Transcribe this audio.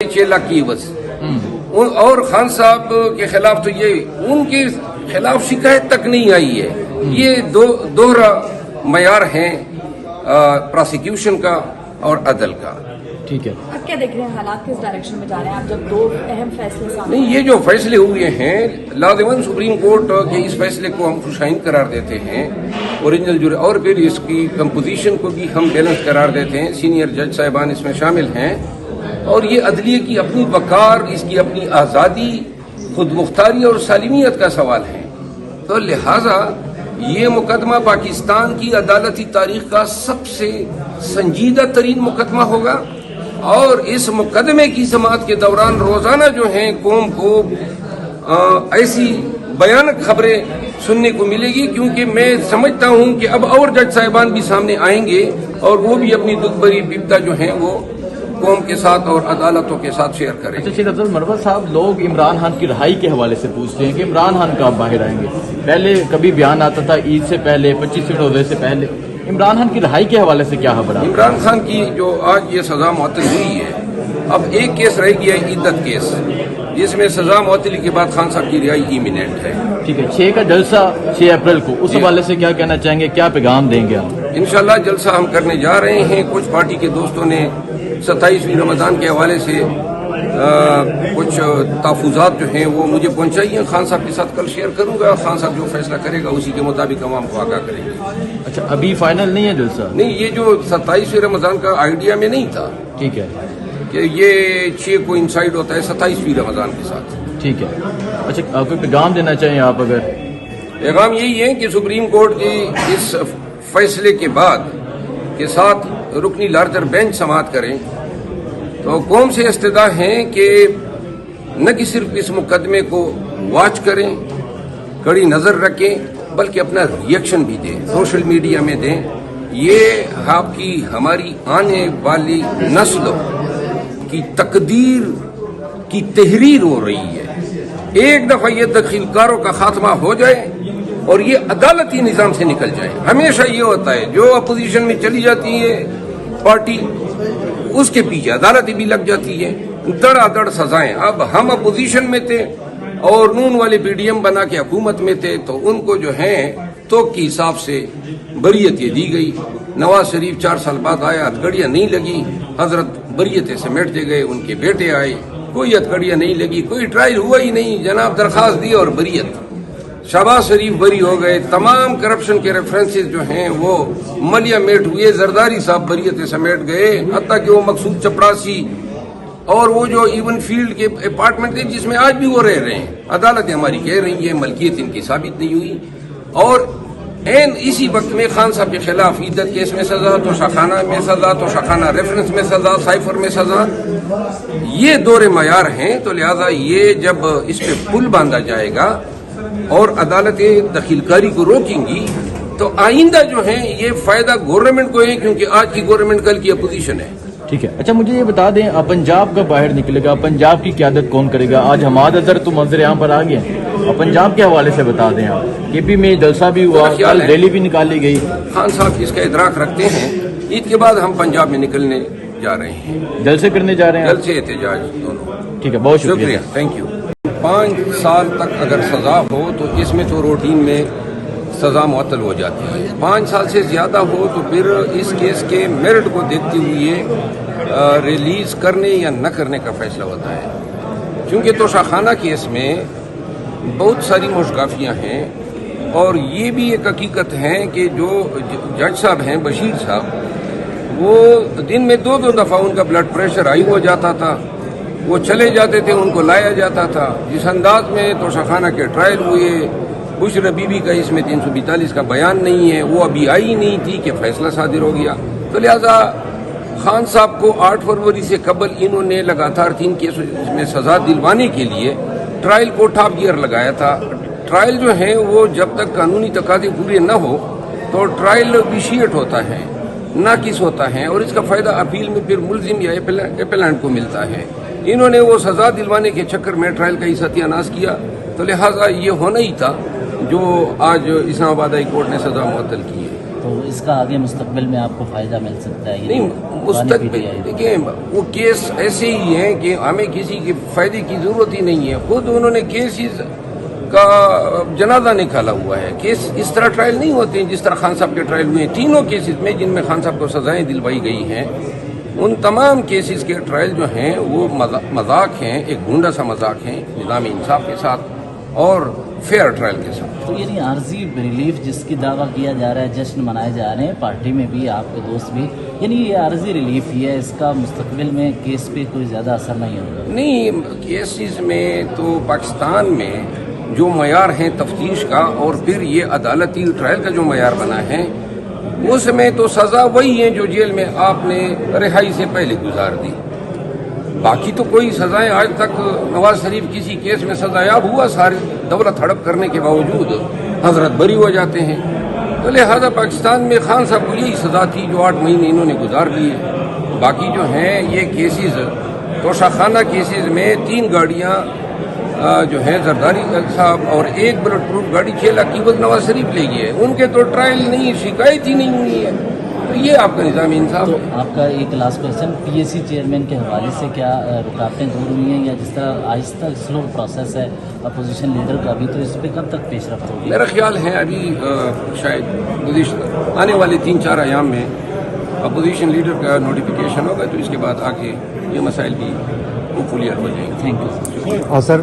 6 लाख की बस। और खान साहब के खिलाफ तो ये उनके खिलाफ शिकायत तक नहीं आई है। ये दोहरा मयार है प्रोसिक्यूशन का और अदल का। ठीक है, अब क्या देख रहे हैं, हालात किस डायरेक्शन में जा रहे हैं आप, जब 2 अहम फैसले सामने? नहीं, ये जो फैसले हुए हैं लाज़िमन सुप्रीम कोर्ट के इस फैसले को हम खुशाइन करार देते हैं ओरिजिनल जुरी, और फिर इसकी कंपोजिशन को भी हम बैलेंस करार देते हैं। सीनियर जज साहिबान इसमें शामिल हैं और ये अदलिये की अपनी वकार, इसकी अपनी आज़ादी, खुद मुख्तारी और सालिमियत का सवाल है। तो लिहाजा ये मुकदमा पाकिस्तान की अदालती तारीख का सबसे संजीदा तरीन मुकदमा होगा और इस मुकदमे की समाअत के दौरान रोजाना जो हैं कौम को ऐसी भयानक खबरें सुनने को मिलेगी, क्योंकि मैं समझता हूं कि अब और जज साहिबान भी सामने आएंगे और वो भी अपनी दुख भरी विपदा जो है वो कौम के साथ और अदालतों के साथ शेयर करें। अच्छा शेख अफजल मरवत साहब, लोग इमरान खान की रहाई के हवाले से पूछते हैं कि इमरान खान कब बाहर आएंगे। पहले कभी बयान आता था ईद से पहले, 25 रोजे से पहले। इमरान खान की रहाई के हवाले से क्या खबर? इमरान खान की जो आज ये सजा मुअत्तल हुई है, अब एक केस रह गया है इद्दत केस, जिसमें सजा मुअत्तली के बाद खान साहब की रिहाई इमिनेंट है। ठीक है, 6 का जलसा 6 अप्रैल को, उस हवाले से क्या कहना चाहेंगे, क्या पैगाम देंगे आप? इंशाल्लाह जलसा हम करने जा रहे हैं। कुछ पार्टी के दोस्तों ने 27वीं रमजान के हवाले से कुछ तहफ़्फ़ुज़ात जो हैं वो मुझे पहुंचाइए। खान साहब के साथ कल शेयर करूंगा। खान साहब जो फैसला करेगा उसी के मुताबिक हम आपको आगाह करेंगे। अच्छा, अभी फाइनल नहीं है जलसा? नहीं, ये जो 27वीं रमजान का आइडिया में नहीं था। ठीक है, कि ये 6 को इंसाइड होता है 27वीं रमजान के साथ। ठीक है। अच्छा, कोई पैगाम देना चाहें आप? अगर पैगाम यही है कि सुप्रीम कोर्ट की इस फैसले के बाद के साथ रुकनी लार्जर बेंच समाअत करें तो कौम से इस्तदा है कि न कि सिर्फ इस मुकदमे को वॉच करें, कड़ी नजर रखें, बल्कि अपना रिएक्शन भी दें, सोशल मीडिया में दें। ये आपकी हमारी आने वाली नस्लों की तकदीर की तहरीर हो रही है। एक दफा ये दखीलकारों का खात्मा हो जाए और ये अदालती निजाम से निकल जाए। हमेशा ये होता है, जो अपोजिशन में चली जाती है पार्टी, उसके पीछे अदालत भी लग जाती है, दड़ादड़ सजाएं। अब हम अपोजिशन में थे और नून वाले पीडीएम बना के हुकूमत में थे, तो उनको जो है तो के हिसाब से बरियत ये दी गई। नवाज शरीफ 4 साल बाद आया, हथकड़ियां नहीं लगी, हजरत बरियतें समेटते गए, उनके बेटे आए, कोई हथकड़ियां नहीं लगी, कोई ट्रायल हुआ ही नहीं, जनाब दरखास्त दी और बरियत। शहबाज शरीफ बरी हो गए, तमाम करप्शन के रेफरेंसेस जो हैं वो मलिया मेट हुए, जरदारी साहब बरियतें समेट गए, हत्ता कि वो मकसूद चपरासी और वो जो इवन फील्ड के अपार्टमेंट थे जिसमें आज भी वो रह रहे हैं, अदालतें हमारी कह रही है मलकियत इनकी साबित नहीं हुई। और एन इसी वक्त में खान साहब के खिलाफ इद्दत केस में सजा, तो शाखाना में सजा, तो शाखाना रेफरेंस में सजा, साइफर में सजा, ये दौरे मयार हैं। तो लिहाजा ये जब इस पे पुल बांधा जाएगा और अदालतें दखीलकारी को रोकेंगी तो आइंदा जो है ये फायदा गवर्नमेंट को है, क्योंकि आज की गवर्नमेंट कल की अपोजिशन है। ठीक है। अच्छा, मुझे ये बता दें, पंजाब का बाहर निकलेगा, पंजाब की क़यादत कौन करेगा? आज हमाद अजहर तो मंजर यहाँ पर आ गए, और पंजाब के हवाले से बता दें आप। केपी में जलसा भी हुआ, कल रैली भी निकाली गई। खान साहब इसका इदराक रखते हैं। ईद के बाद हम पंजाब में निकलने जा रहे हैं, जलसे करने जा रहे हैं, जलसे एहतजाज दोनों। ठीक है, बहुत शुक्रिया, थैंक यू। 5 साल तक अगर सजा हो तो इसमें तो रूटीन में सजा मुअत्तल हो जाती है। 5 साल से ज्यादा हो तो फिर इस केस के मेरिट को देखते हुए रिलीज करने या न करने का फैसला होता है, क्योंकि तोशाखाना केस में बहुत सारी मुश्गाफियाँ हैं। और ये भी एक हकीकत है कि जो जज साहब हैं बशीर साहब, वो दिन में 2-2 दफ़ा उनका ब्लड प्रेशर हाई हो जाता था, वो चले जाते थे, उनको लाया जाता था। जिस अंदाज में तोशाखाना के ट्रायल हुए, बुशरा बीबी का इसमें 342 का बयान नहीं है, वो अभी आई नहीं थी कि फैसला सादिर हो गया। तो लिहाजा खान साहब को 8 फरवरी से कबल इन्होंने लगातार 3 केसों में सजा दिलवाने के लिए ट्रायल को टॉप गियर लगाया था। ट्रायल जो है वो जब तक कानूनी तकाज़े पूरे न हो तो ट्रायल विशिएट होता है, नाकिस होता है, और इसका फायदा अपील में फिर मुल्जिम या एपेलेंट को मिलता है। इन्होंने वो सजा दिलवाने के चक्कर में ट्रायल का ही सत्यानाश किया। तो लिहाजा ये होना ही था जो आज इस्लामाबाद हाई कोर्ट ने सजा मुअत्तल की है। تو اس کا آگے مستقبل میں آپ کو فائدہ مل سکتا ہے؟ نہیں مستقبل دیکھیں وہ کیس ایسے ہی ہیں کہ ہمیں کسی کے فائدے کی ضرورت ہی نہیں ہے. خود انہوں نے کیسز کا جنازہ نکالا ہوا ہے. کیس اس طرح ٹرائل نہیں ہوتے ہیں جس طرح خان صاحب کے ٹرائل ہوئے ہیں. تینوں کیسز میں جن میں خان صاحب کو سزائیں دلوائی گئی ہیں ان تمام کیسز کے ٹرائل جو ہیں وہ مذاق ہیں, ایک گھونڈا سا مذاق ہیں نظام انصاف کے ساتھ اور فیئر ٹرائل کے ساتھ. تو یعنی عارضی ریلیف جس کی دعویٰ کیا جا رہا ہے, جشن منائے جا رہے ہیں پارٹی میں بھی, آپ کے دوست بھی, یعنی یہ عارضی ریلیف ہی ہے, اس کا مستقبل میں کیس پہ کوئی زیادہ اثر نہیں ہوگا؟ نہیں, کیسز میں تو پاکستان میں جو معیار ہیں تفتیش کا اور پھر یہ عدالتی ٹرائل کا جو معیار بنا ہے اس میں تو سزا وہی ہے جو جیل میں آپ نے رہائی سے پہلے گزار دی. باقی تو کوئی سزائیں آج تک نواز شریف کسی کیس میں سزایاب ہوا ساری دولت ہڑپ کرنے کے باوجود حضرت بری ہو جاتے ہیں. تو لہذا پاکستان میں خان صاحب کو یہی سزا تھی جو 8 مہینے انہوں نے گزار دیے. باقی جو ہیں یہ کیسز توشہ خانہ کیسز میں 3 گاڑیاں جو ہیں زرداری صاحب اور 1 بلٹ پروف گاڑی 6 لاکھ کی وہ نواز شریف لے گئے. ان کے تو ٹرائل نہیں, شکایت ہی نہیں ہوئی ہے. تو یہ آپ کا نظام انصاف تو ہے. آپ کا ایک last question, P S C chairman کے حوالے سے کیا رکاوٹیں دور ہوئی ہیں, یا جس طرح آہستہ سلو پروسیس ہے اپوزیشن لیڈر کا بھی, تو اس پہ کب تک پیش رفت ہوگی؟ میرا خیال ہے ابھی شاید آنے والے 3-4 ایام میں اپوزیشن لیڈر کا نوٹیفیکیشن ہوگا, تو اس کے بعد آ کے یہ مسائل بھی فلی حل ہو جائیں گے. Thank you. اور سر